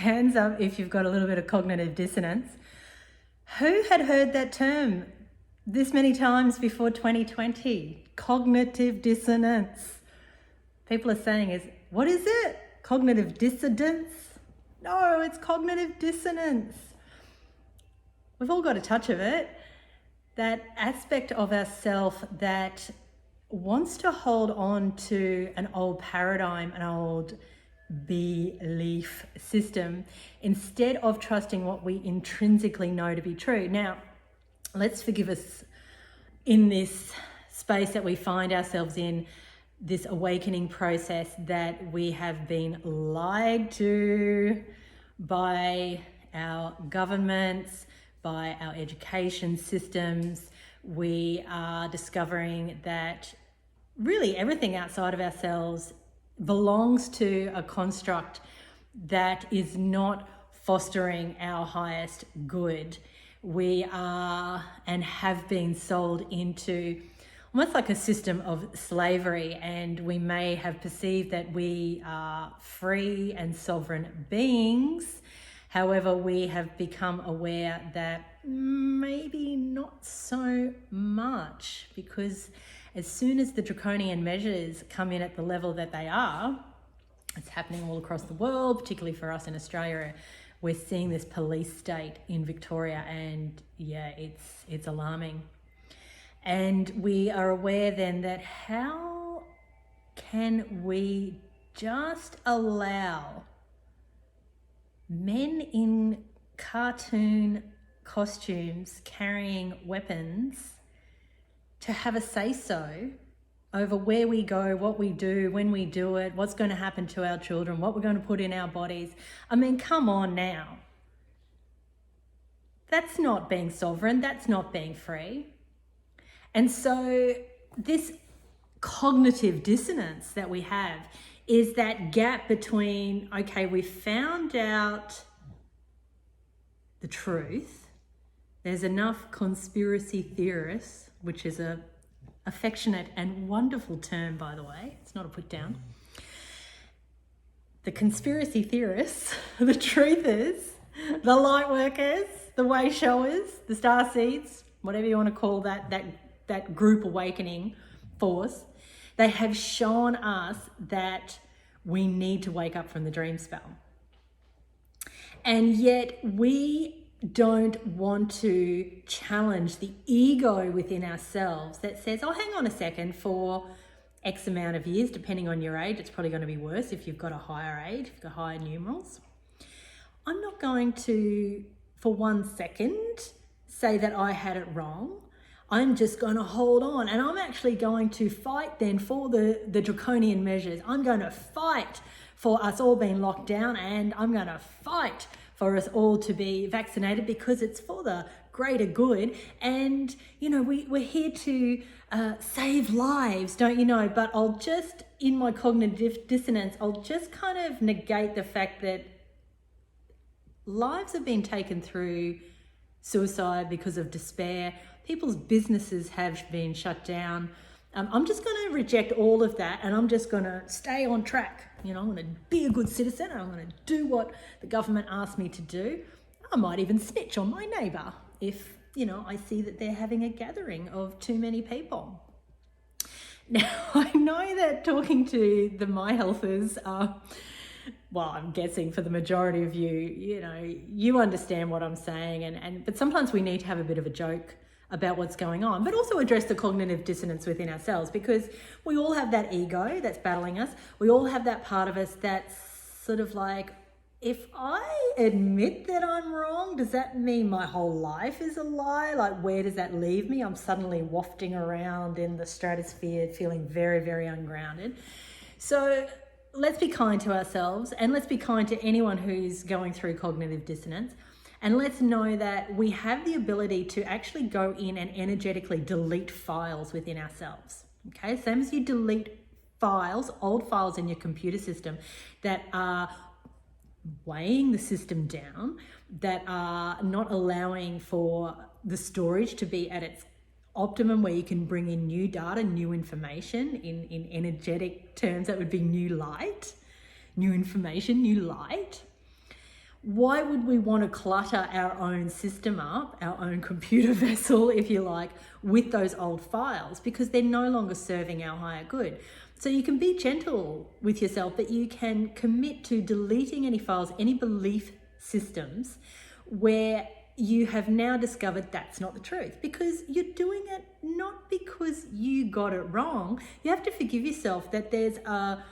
hands up if you've got a little bit of cognitive dissonance. Who had heard that term this many times before 2020? Cognitive dissonance. People are saying, what is it? Cognitive dissidence? No, it's cognitive dissonance. We've all got a touch of it. That aspect of ourself that wants to hold on to an old paradigm, an old belief system, instead of trusting what we intrinsically know to be true. Now, let's forgive us in this space that we find ourselves in, this awakening process that we have been lied to by our governments, by our education systems. We are discovering that really everything outside of ourselves belongs to a construct that is not fostering our highest good. We are and have been sold into almost like a system of slavery, and we may have perceived that we are free and sovereign beings. However, we have become aware that maybe not so much, because as soon as the draconian measures come in at the level that they are, it's happening all across the world, particularly for us in Australia. We're seeing this police state in Victoria, and yeah, it's alarming. And we are aware then that how can we just allow men in cartoon costumes carrying weapons to have a say-so over where we go, what we do, when we do it, what's going to happen to our children, what we're going to put in our bodies. I mean, come on now. That's not being sovereign. That's not being free. And so this cognitive dissonance that we have is that gap between, okay, we found out the truth. There's enough conspiracy theorists, which is a affectionate and wonderful term, by the way. It's not a put down. The conspiracy theorists, the truthers, the light workers, the way showers, the star seeds, whatever you want to call that group awakening force, they have shown us that we need to wake up from the dream spell. And yet we don't want to challenge the ego within ourselves that says, oh, hang on a second, for X amount of years, depending on your age, it's probably going to be worse if you've got a higher age, if you've got higher numerals. I'm not going to, for 1 second, say that I had it wrong. I'm just going to hold on, and I'm actually going to fight then for the draconian measures. I'm going to fight for us all being locked down, and I'm going to fight for us all to be vaccinated, because it's for the greater good. And, you know, we're here to save lives, don't you know? But I'll just, in my cognitive dissonance, I'll just kind of negate the fact that lives have been taken through suicide because of despair. People's businesses have been shut down. I'm just going to reject all of that, and I'm just going to stay on track. You know, I'm going to be a good citizen. I'm going to do what the government asked me to do. I might even snitch on my neighbour if, you know, I see that they're having a gathering of too many people. Now, I know that talking to the My Healthers, well, I'm guessing for the majority of you, you know, you understand what I'm saying, but sometimes we need to have a bit of a joke about what's going on, but also address the cognitive dissonance within ourselves, because we all have that ego that's battling us. We all have that part of us that's sort of like, if I admit that I'm wrong, does that mean my whole life is a lie? Like, where does that leave me? I'm suddenly wafting around in the stratosphere, feeling very, very ungrounded. So let's be kind to ourselves, and let's be kind to anyone who's going through cognitive dissonance. And let's know that we have the ability to actually go in and energetically delete files within ourselves. Okay, same as you delete files, old files in your computer system that are weighing the system down, that are not allowing for the storage to be at its optimum, where you can bring in new data, new information. In energetic terms, that would be new light, new information, new light. Why would we want to clutter our own system up, our own computer vessel, if you like, with those old files? Because they're no longer serving our higher good. So you can be gentle with yourself, but you can commit to deleting any files, any belief systems where you have now discovered that's not the truth, because you're doing it not because you got it wrong. You have to forgive yourself that there's a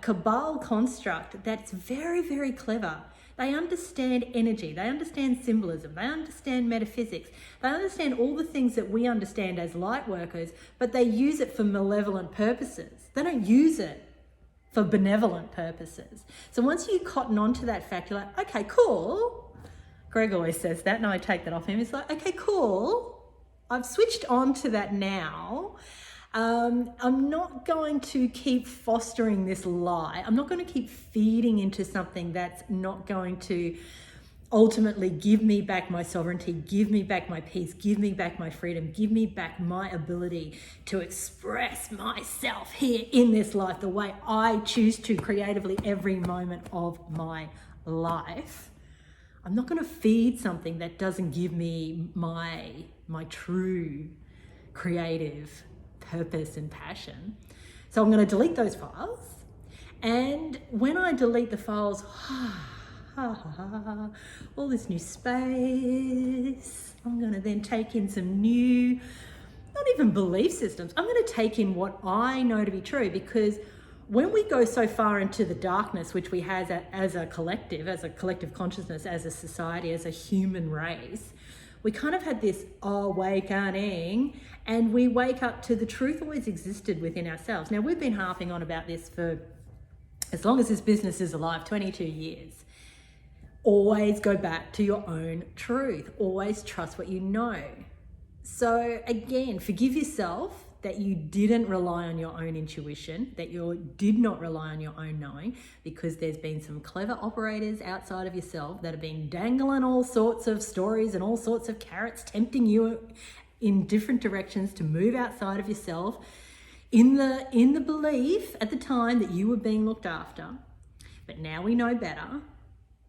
cabal construct that's very, very clever. They understand energy, they understand symbolism, they understand metaphysics, they understand all the things that we understand as light workers, but they use it for malevolent purposes. They don't use it for benevolent purposes. So once you cotton onto that fact, you're like, okay, cool. Greg always says that, and I take that off him. It's like, okay, cool. I've switched on to that now. I'm not going to keep fostering this lie. I'm not going to keep feeding into something that's not going to ultimately give me back my sovereignty, give me back my peace, give me back my freedom, give me back my ability to express myself here in this life the way I choose to creatively every moment of my life. I'm not going to feed something that doesn't give me my true creative purpose and passion. So I'm going to delete those files. And when I delete the files, all this new space, I'm going to then take in some new, not even belief systems. I'm going to take in what I know to be true, because when we go so far into the darkness, which we have as a collective consciousness, as a society, as a human race, we kind of had this awakening, and we wake up to the truth always existed within ourselves. Now, we've been harping on about this for as long as this business is alive, 22 years. Always go back to your own truth. Always trust what you know. So again, forgive yourself that you didn't rely on your own intuition, that you did not rely on your own knowing, because there's been some clever operators outside of yourself that have been dangling all sorts of stories and all sorts of carrots, tempting you in different directions to move outside of yourself in the belief at the time that you were being looked after. But now we know better.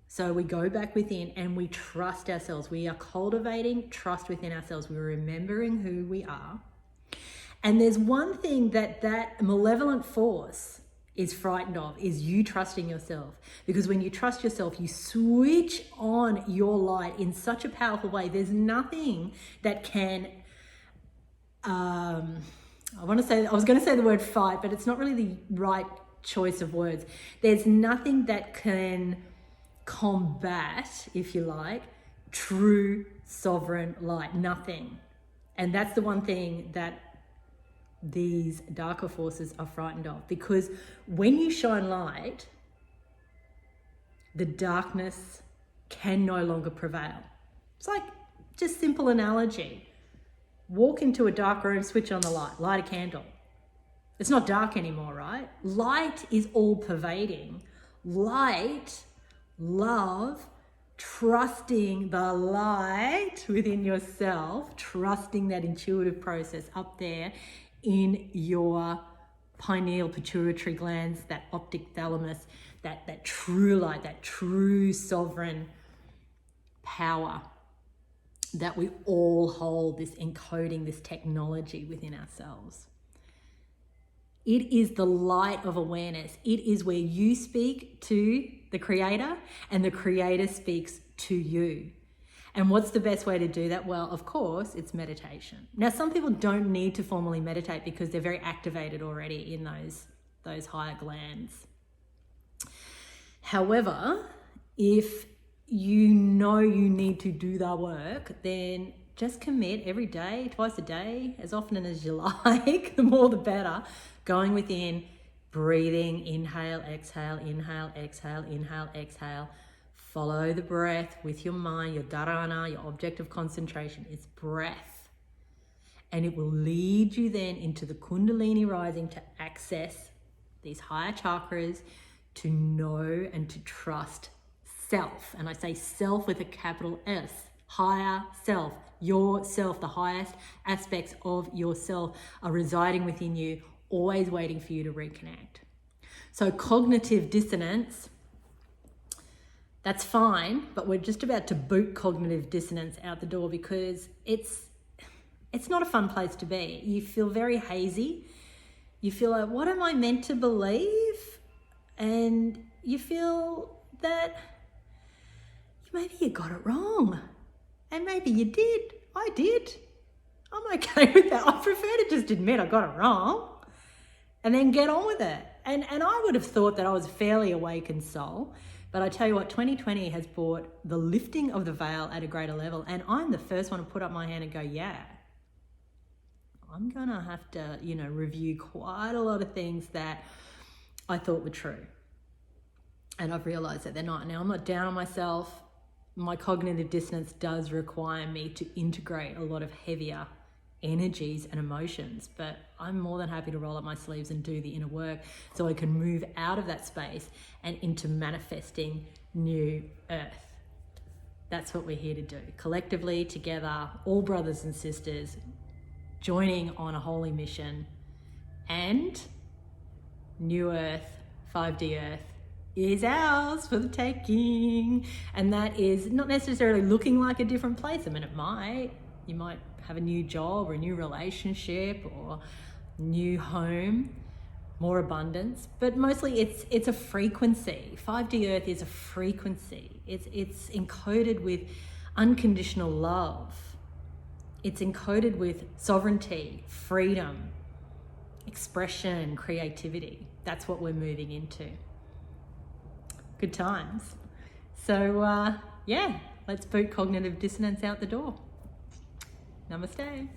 So we go back within and we trust ourselves. We are cultivating trust within ourselves. We're remembering who we are. And there's one thing that malevolent force is frightened of, is you trusting yourself. Because when you trust yourself, you switch on your light in such a powerful way. There's nothing that can, I was going to say the word fight, but it's not really the right choice of words. There's nothing that can combat, if you like, true sovereign light. Nothing. And that's the one thing that these darker forces are frightened of, because when you shine light, the darkness can no longer prevail. It's like just simple analogy. Walk into a dark room, switch on the light a candle. It's not dark anymore, right? Light is all pervading. Light, love, trusting the light within yourself, trusting that intuitive process up there in your pineal pituitary glands, that optic thalamus, that true light, that true sovereign power that we all hold, this encoding, this technology within ourselves. It is the light of awareness. It is where you speak to the Creator and the Creator speaks to you. And what's the best way to do that? Well, of course, it's meditation. Now, some people don't need to formally meditate because they're very activated already in those higher glands. However, if you know you need to do the work, then just commit every day, twice a day, as often as you like, the more the better, going within, breathing, inhale, exhale, inhale, exhale, inhale, exhale. Follow the breath with your mind, your dharana, your object of concentration. It's breath. And it will lead you then into the Kundalini rising to access these higher chakras, to know and to trust self. And I say self with a capital S, higher self. Yourself, the highest aspects of yourself are residing within you, always waiting for you to reconnect. So cognitive dissonance, That's fine, but we're just about to boot cognitive dissonance out the door because it's not a fun place to be. You feel very hazy. You feel like, what am I meant to believe? And you feel that maybe you got it wrong. And maybe you did. I did. I'm okay with that. I prefer to just admit I got it wrong and then get on with it. And I would have thought that I was a fairly awakened soul. But I tell you what, 2020 has brought the lifting of the veil at a greater level. And I'm the first one to put up my hand and go, yeah, I'm going to have to, review quite a lot of things that I thought were true. And I've realized that they're not. Now, I'm not down on myself. My cognitive dissonance does require me to integrate a lot of heavier energies and emotions, but I'm more than happy to roll up my sleeves and do the inner work so I can move out of that space and into manifesting new earth. That's what we're here to do. Collectively, together, all brothers and sisters, joining on a holy mission, and new earth, 5D earth, is ours for the taking. And that is not necessarily looking like a different place. I mean, it might. You might have a new job or a new relationship or new home, more abundance, but mostly it's a frequency. 5D Earth is a frequency. It's encoded with unconditional love. It's encoded with sovereignty, freedom, expression, creativity. That's what we're moving into. Good times. So let's boot cognitive dissonance out the door. Namaste.